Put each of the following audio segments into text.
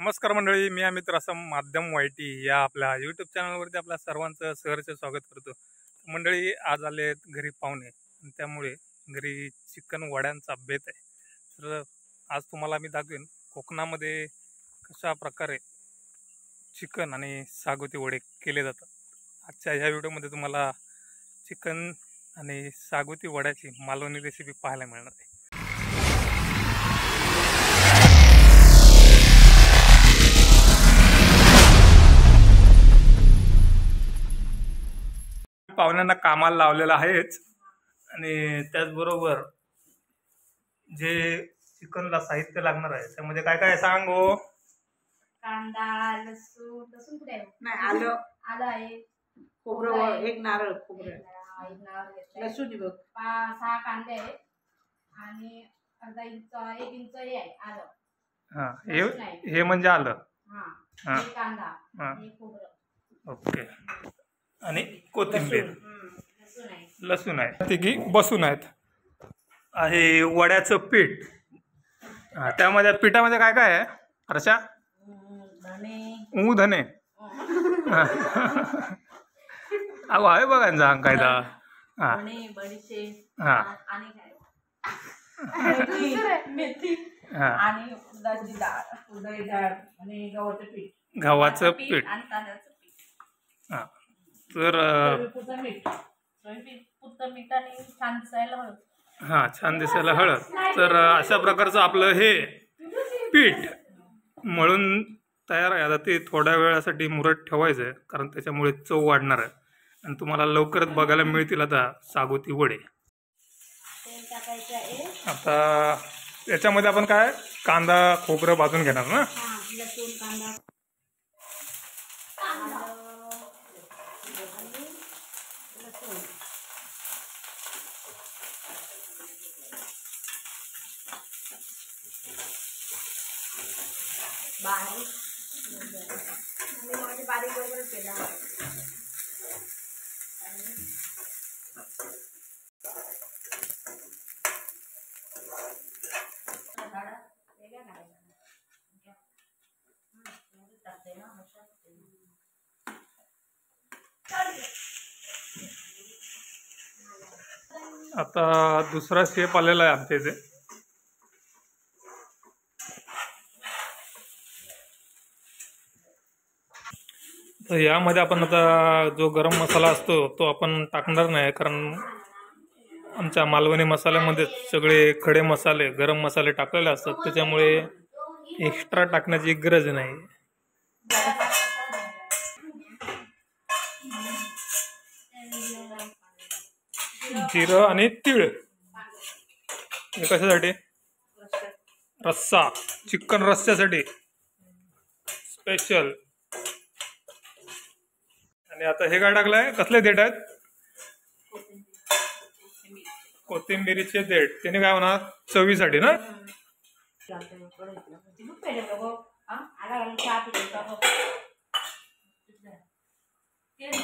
नमस्कार मंडळी, मी अमित रासम माध्यम वायटी या आपल्या यूट्यूब चॅनलवरती आपल्या सर्वांचं सहर्ष स्वागत करतो. मंडळी, आज आले घरी पाहुणे आणि त्यामुळे घरी चिकन वड्यांचा बेत आहे. तर आज तुम्हाला मी दाखवेन कोकणामध्ये कशा प्रकारे चिकन आणि सागोती वडे केले जातात. आजच्या ह्या व्हिडिओमध्ये तुम्हाला चिकन आणि सागोती वड्याची मालवणी रेसिपी पाहायला मिळणार आहे. पाहुण्यांना कामाला लावलेलं आहेच आणि त्याचबरोबर जे चिकनला साहित्य लागणार आहे त्यामध्ये काय काय सांग हो. कांदा, लसूण कुठे आहे? नाही, आलं आहे, खोबरं, एक नारळ खोबरं, एक नारळ घेतलाय, लसूण बघ, 6 कांदे आहे आणि अर्धा इंच 1 इंच हे आहे आलं. हा, हे म्हणजे आलं. हा, हे कांदा, हे खोबरं. ओके. आणि कोथिंबीर, लसूण आहे. आहे. तिघी बसून आहेत. आहे वड्याचं पीठ. त्यामध्ये पिठामध्ये काय काय आहे हर्षा? धने. अहो आहे बघा ना काय दा. हा हा मेथी आणि उडदाची डाळ, उडदाची डाळ आणि गव्हाचं पीठ, गव्हाचं पीठ आणि तांदळाचं पीठ. हा. तर मीठ आणि छान दिसायला हळद. हा, छान दिसायला हळद. तर अशा प्रकारचं आपलं हे पीठ मळून तयार आहे. आता ते थोड्या वेळासाठी मुरत ठेवायचं आहे कारण त्याच्यामुळे चव वाढणार आहे आणि तुम्हाला लवकरच बघायला मिळतील आता सागोती वडे. आता याच्यामध्ये आपण काय कांदा खोबरं भाजून घेणार ना. लसूण, कांदा, बारीक वगैरे केला. आता दुसरा शेप आलेला आहे आमच्या इथे. तर यामध्ये आपण आता जो गरम मसाला असतो तो आपण टाकणार नाही कारण आमच्या मालवणी मसाल्यामध्ये सगळे खडे मसाले गरम मसाले टाकलेले असतात, त्याच्यामुळे एक्स्ट्रा टाकण्याची गरज नाही. जिरं आणि तीळ हे कशासाठी? रस्सा, चिकन रस्स्यासाठी स्पेशल. आणि आता हे काय टाकलंय? कसले देठ आहेत? कोथिंबिरीचे देठ. त्याने काय होणार? चवीसाठी ना.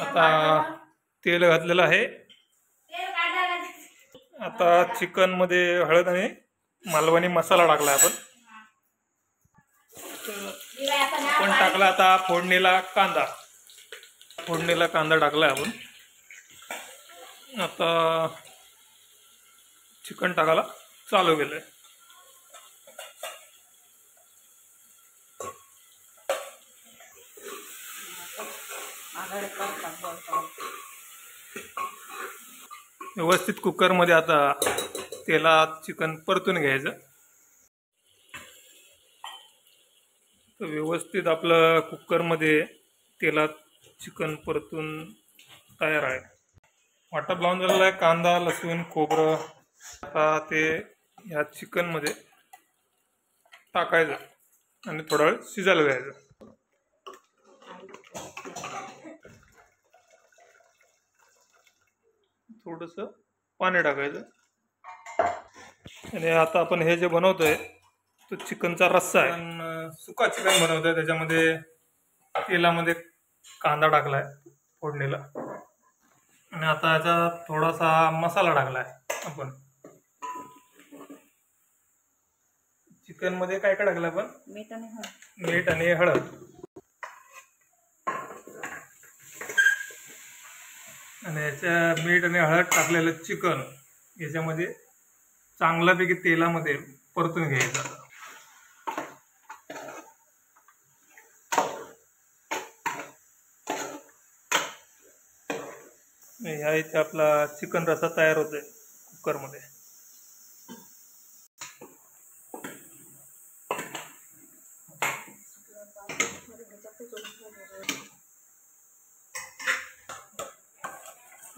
आता तेल घातलेलं आहे. आता चिकन मध्ये हळद आणि मालवणी मसाला टाकला आपण. आपण टाकला आता फोडणीला कांदा. फोडणीला कांदा टाकलाय आपण. आता चिकन टाकायला चालू केलंय. व्यवस्थित कुकरमध्ये आता तेलात चिकन परतून घ्यायचं. तर व्यवस्थित आपलं कुकरमध्ये तेलात चिकन परतून तयार आहे. वाटप लावून झालेला आहे कांदा, लसूण, खोबरं. आता ते ह्या चिकनमध्ये टाकायचं आणि थोडा वेळ शिजायला द्यायचं. थोडंसं पाणी टाकायचं. आणि आता आपण हे जे बनवतोय तो चिकनचा रस्सा आहे. सुका चिकन बनवतोय. त्याच्यामध्ये तेलामध्ये कांदा टाकलाय फोडणीला आणि आता याच्यात थोडासा मसाला टाकलाय आपण. चिकन मध्ये काय काय टाकलं आपण? मीठ आणि हळद. मीठ आणि हळद. आणि याच्या मीठ आणि हळद टाकलेलं चिकन याच्यामध्ये चांगल्यापैकी तेलामध्ये परतून घ्यायचं. ह्या इथे आपला चिकन रस्सा तयार होतोय कुकरमध्ये.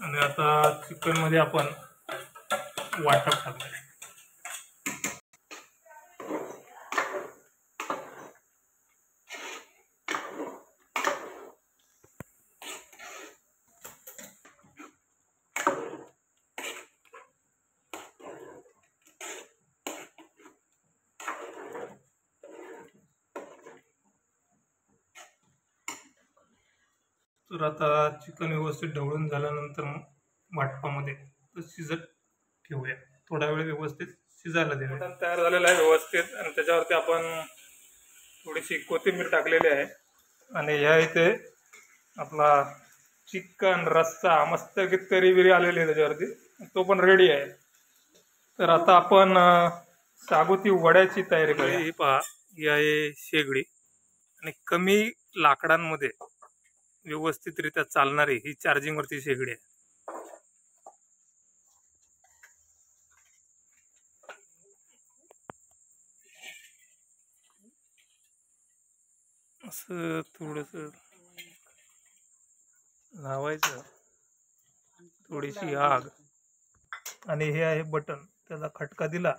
आणि आता चिकन मध्ये आपण वाटप टाकूया. तर आता चिकन व्यवस्थित ढवळून झाल्यानंतर वाटपामध्ये शिजत ठेवूया. थोडा वेळ व्यवस्थित शिजायला देऊया. मटण तयार झालेलं आहे व्यवस्थित आणि त्याच्यावरती आपण थोडीशी कोथिंबीर टाकलेली आहे. आणि ह्या इथे आपला चिकन रस्सा मस्त तरी बिरी आलेली आहे त्याच्यावरती, तो पण रेडी आहे. तर आता आपण सागोती वड्याची तयारी करूया. ही पहा, ही आहे शेगडी आणि कमी लाकडांमध्ये व्यवस्थितरित्या चालणारी ही चार्जिंग वरती शेगडी आहे. असं थोडस लावायचं, थोडीशी आग आणि हे आहे बटन. त्याचा खटका दिला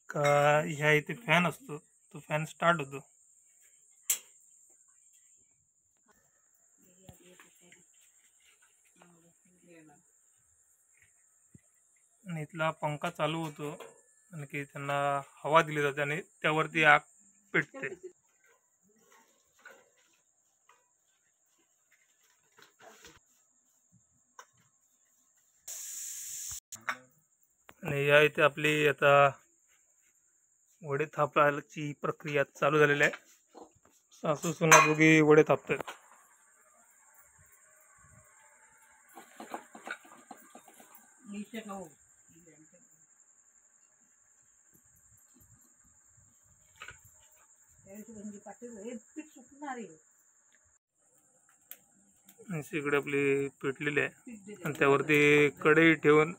का ह्या इथे फॅन असतो, तो फॅन स्टार्ट होतो. आणि इथला पंखा चालू होतो आणि की त्यांना हवा दिली जाते आणि त्यावरती आग पेटते. आणि या इथे आपली आता वडे थापायची प्रक्रिया चालू झालेली आहे. सासू सुना दोघी वडे थापतात. इकडे आपली पेटलेली आहे आणि त्यावरती कढई ठेवून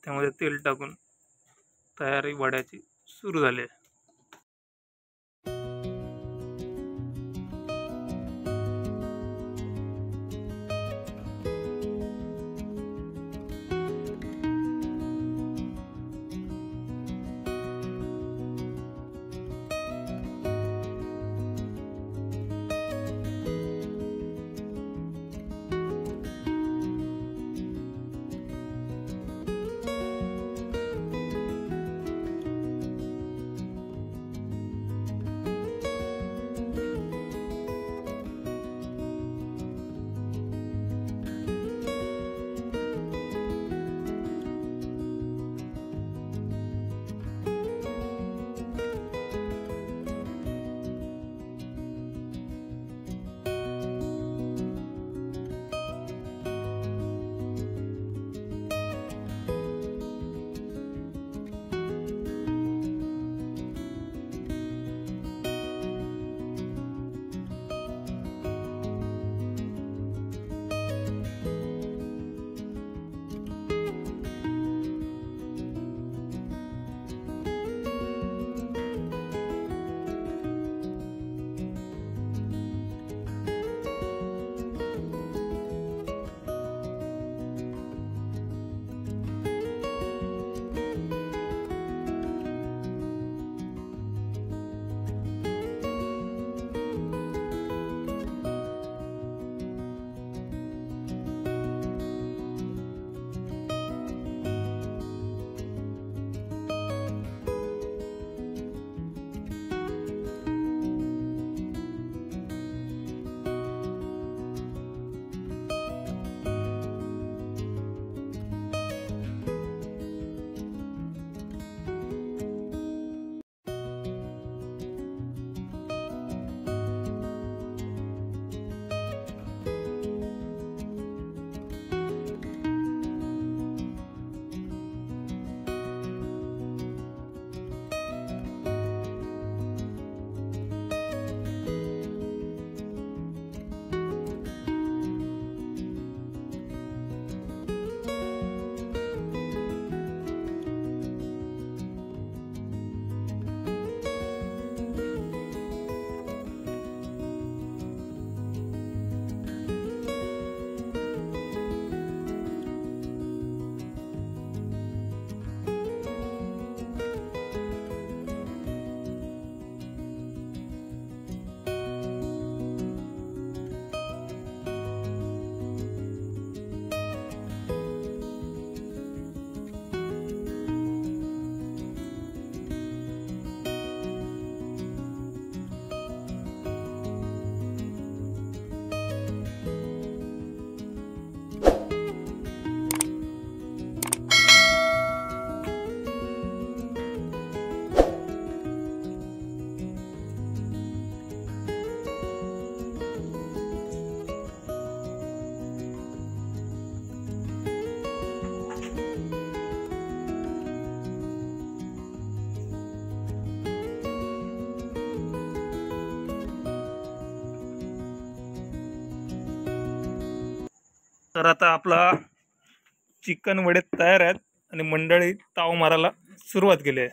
त्यामध्ये तेल टाकून तयारी वड्याची सुरू झाली आहे. तर आता आपला चिकन वडे तयार आहेत आणि मंडळी ताव मारायला सुरुवात केली आहे.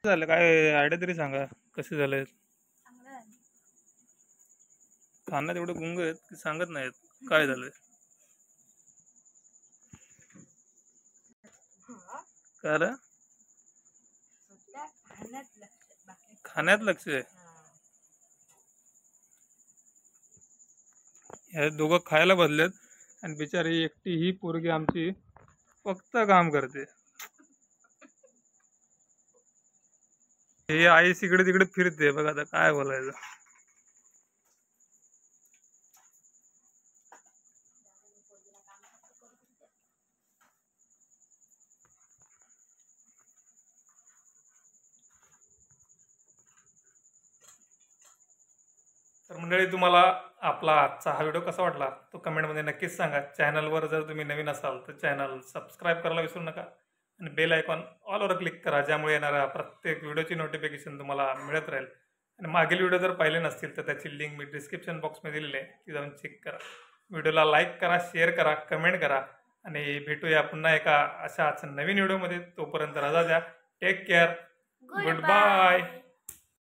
झालं काय आयडिया तरी सांगा, कसे झाले? खाण्यात एवढे गुंग आहेत की सांगत नाहीत काय झालंय. काय खाण्यात लक्ष आहे. हे दोघं खायला बदलेत आणि बिचारी एकटी ही पोरगी आमची फक्त काम करते. हे आई इकडे तिकडे फिरते बघा, आता काय बोलायचं. तर मंडळी, तुम्हाला आपला आजचा हा व्हिडिओ कसा वाटला तो कमेंटमध्ये नक्कीच सांगा. चॅनलवर जर तुम्ही नवीन असाल तर चॅनल सबस्क्राईब करायला विसरू नका आणि बेल आयकॉन ऑलवर क्लिक करा, ज्यामुळे येणाऱ्या प्रत्येक व्हिडिओची नोटिफिकेशन तुम्हाला मिळत राहील. आणि मागील व्हिडिओ जर पाहिले नसतील तर त्याची लिंक मी डिस्क्रिप्शन बॉक्समध्ये दिलेली आहे, ती जाऊन चेक करा. व्हिडिओला लाईक करा, शेअर करा, कमेंट करा आणि भेटूया पुन्हा एका अशाच नवीन व्हिडिओमध्ये. तोपर्यंत रजा द्या. Take care. Good bye.